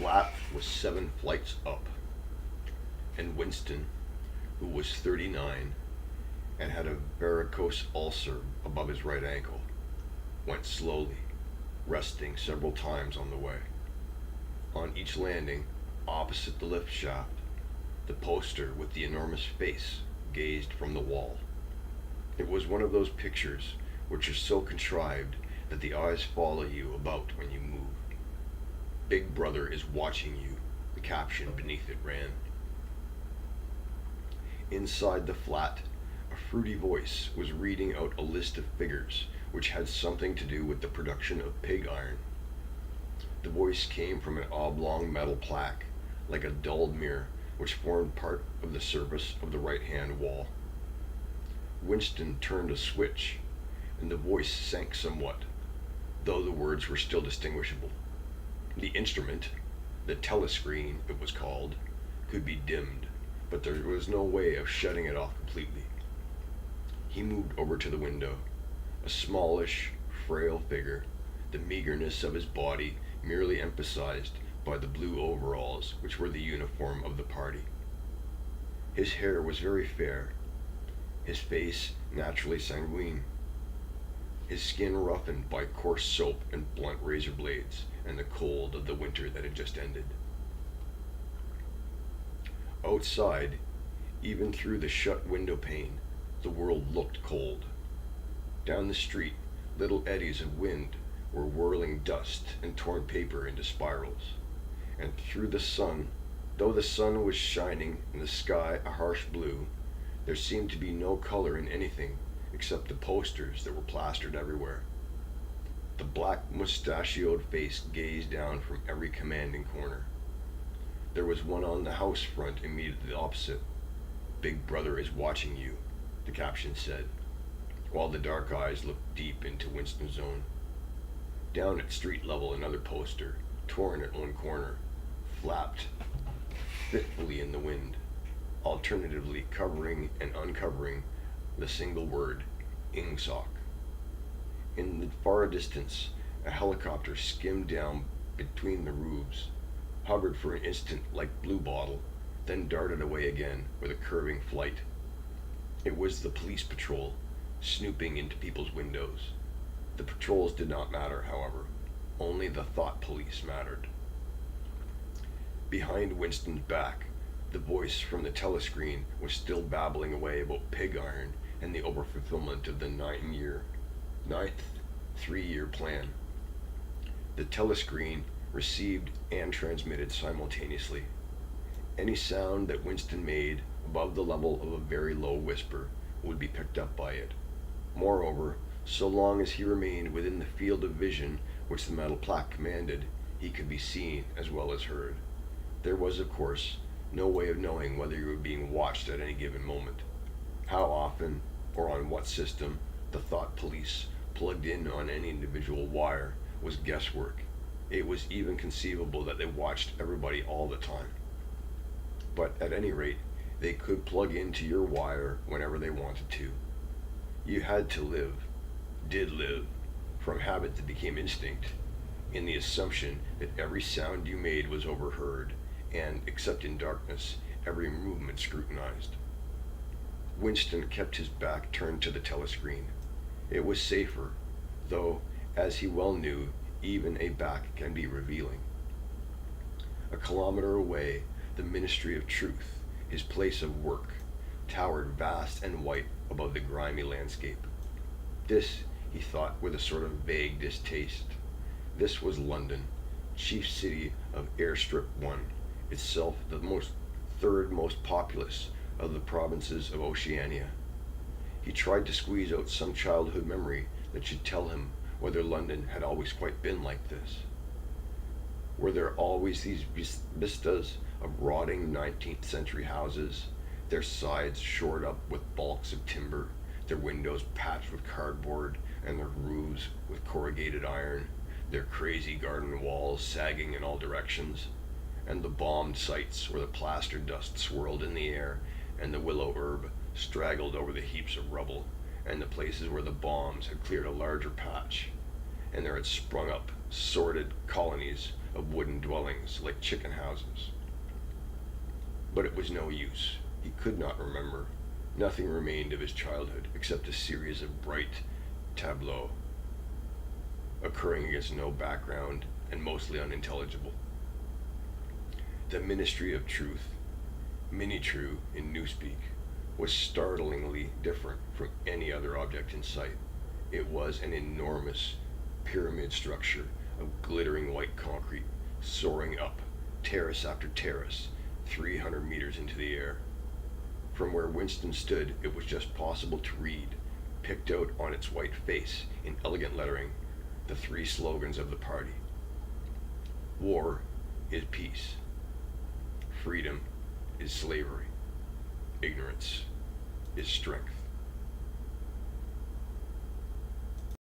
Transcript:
flat was 7 flights up, and Winston, who was 39 and had a varicose ulcer above his right ankle, went slowly, resting several times on the way. On each landing, opposite the lift shaft, the poster with the enormous face gazed from the wall. It was one of those pictures which are so contrived that the eyes follow you about when you move. Big Brother is watching you, the caption beneath it ran. Inside the flat, a fruity voice was reading out a list of figures which had something to do with the production of pig iron. The voice came from an oblong metal plaque, like a dulled mirror, which formed part of the surface of the right-hand wall. Winston turned a switch, and the voice sank somewhat, though the words were still distinguishable. The instrument, the telescreen it was called, could be dimmed, but there was no way of shutting it off completely. He moved over to the window, a smallish, frail figure, the meagerness of his body merely emphasized by the blue overalls which were the uniform of the party. His hair was very fair, his face naturally sanguine, his skin roughened by coarse soap and blunt razor blades and the cold of the winter that had just ended. Outside, even through the shut window pane, the world looked cold. Down the street, little eddies of wind were whirling dust and torn paper into spirals, and through the sun, though the sun was shining and the sky a harsh blue, there seemed to be no color in anything except the posters that were plastered everywhere. The black mustachioed face gazed down from every commanding corner. There was one on the house front immediately opposite. Big Brother is watching you, the caption said, while the dark eyes looked deep into Winston's own. Down at street level, another poster, torn at one corner, flapped fitfully in the wind, alternatively covering and uncovering the single word, Ingsoc. In the far distance, a helicopter skimmed down between the roofs, hovered for an instant like Bluebottle, then darted away again with a curving flight. It was the police patrol, snooping into people's windows. The patrols did not matter, however. Only the thought police mattered. Behind Winston's back, the voice from the telescreen was still babbling away about pig iron and the overfulfillment of the ninth three-year plan. The telescreen received and transmitted simultaneously. Any sound that Winston made above the level of a very low whisper would be picked up by it. Moreover, so long as he remained within the field of vision which the metal plaque commanded, he could be seen as well as heard. There was, of course, no way of knowing whether you were being watched at any given moment. How often, or on what system, the thought police plugged in on any individual wire was guesswork. It was even conceivable that they watched everybody all the time. But at any rate, they could plug into your wire whenever they wanted to. You had to live, did live, from habit that became instinct, in the assumption that every sound you made was overheard, and, except in darkness, every movement scrutinized. Winston kept his back turned to the telescreen. It was safer, though, as he well knew, even a back can be revealing. A kilometer away, the Ministry of Truth, his place of work, towered vast and white above the grimy landscape. This, he thought with a sort of vague distaste, this was London, chief city of Airstrip 1, itself the third most populous of the provinces of Oceania. He tried to squeeze out some childhood memory that should tell him whether London had always quite been like this. Were there always these vistas of rotting 19th century houses, their sides shored up with balks of timber, their windows patched with cardboard, and their roofs with corrugated iron, their crazy garden walls sagging in all directions, and the bombed sites where the plaster dust swirled in the air and the willow herb straggled over the heaps of rubble, and the places where the bombs had cleared a larger patch, and there had sprung up sordid colonies of wooden dwellings like chicken houses. But it was no use. He could not remember. Nothing remained of his childhood except a series of bright tableaux occurring against no background and mostly unintelligible. The Ministry of Truth, Minitrue in Newspeak, was startlingly different from any other object in sight. It was an enormous pyramid structure of glittering white concrete, soaring up, terrace after terrace, 300 meters into the air. From where Winston stood, it was just possible to read, picked out on its white face in elegant lettering, the three slogans of the party. War is peace. Freedom is slavery. Ignorance is strength.